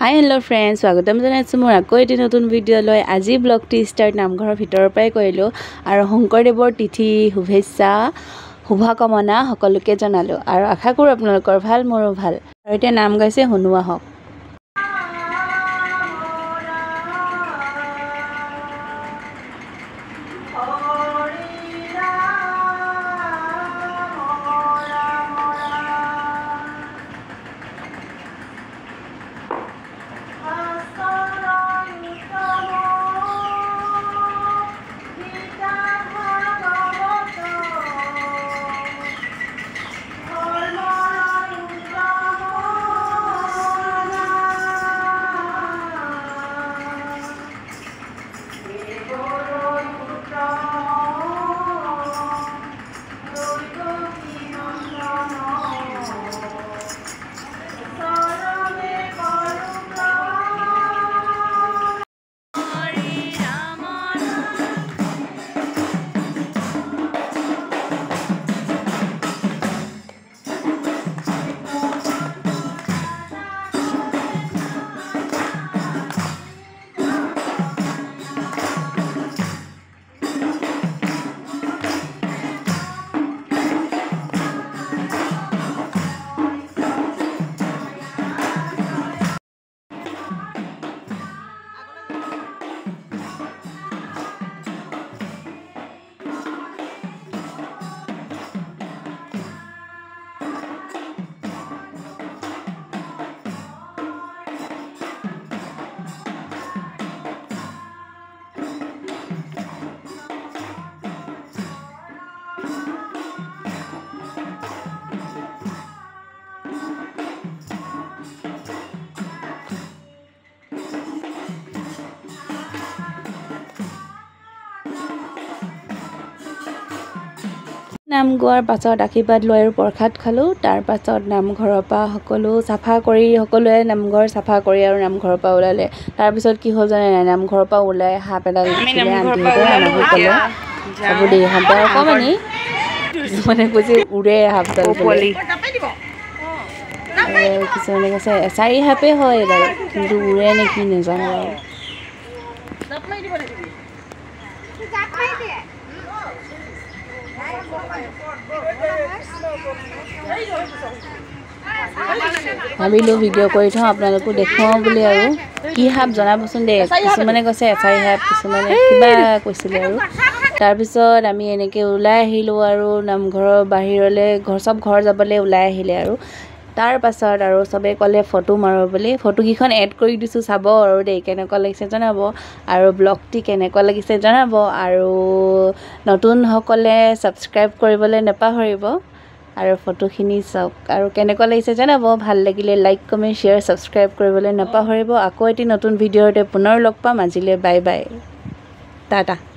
hi hello friends स्वागतम जनाइছো মোৰ আকৌ এটি নতুন ভিডিও লৈ আজি ব্লগটি স্টাৰ্ট নামঘৰৰ ভিতৰৰ পৰাই কৰিলো আৰু শংকৰদেৱৰ তিথি শুভেচ্ছা শুভকামনা সকলোকে জনালো আৰু আশা কৰো আপোনালোকৰ ভাল মোৰো ভাল আৰু এতিয়া নাম গাইছে শুনোৱা হওক নাম গোৱাৰ পাছত আশীৰ্বাদ লৈ আৰু প্ৰসাদ খালো তাৰ পাছত নামঘৰৰ পৰা সকলো সাফা কৰি সকলোৱে নামঘৰ সাফা কৰি আৰু নামঘৰৰ পৰা ওলালে তাৰ পিছত কি হ'ল জানে নাই নামঘৰৰ পৰা ওলাই হাপ এডাল দিলে আন্টিহঁতে আমাক ক'লে চাব দেই হাপডাল অকমানি মানে কৈছে উৰে হাপডাল কিছুমানে কৈছে চাৰি হাপে হয় এডাল কিন্তু উৰে নে কি নাজানো আৰু ভাবিলো ভিডিও কৰি থওঁ আপোনালোকো দেখুৱাওঁ বুলি আৰু কি হাপ জনাবচোন দে কিছুমানে কৈছে এচাৰি হাপ কিছুমানে কিবা কৈছিলে আৰু তাৰপিছত আমি এনেকৈ ওলাই আহিলোঁ আৰু নামঘৰৰ বাহিৰলৈ ঘৰ যাবলৈ ওলাই আহিলে আৰু তাৰ পাছত আৰু চবে ক'লে ফটো মাৰো বুলি ফটোকেইখন এড কৰি দিছোঁ চাব আৰু দেই কেনেকুৱা লাগিছে জনাব আৰু ব্লগটি কেনেকুৱা লাগিছে জনাব আৰু নতুনসকলে ছাবস্ক্ৰাইব কৰিবলৈ নাপাহৰিব আৰু ফটোখিনি চাওক আৰু কেনেকুৱা লাগিছে জনাব ভাল লাগিলে লাইক কমেণ্ট শ্বেয়াৰ ছাবস্ক্ৰাইব কৰিবলৈ নাপাহৰিব আকৌ এটি নতুন ভিডিঅ'তে পুনৰ লগ পাম আজিলৈ বাই বাই টাটা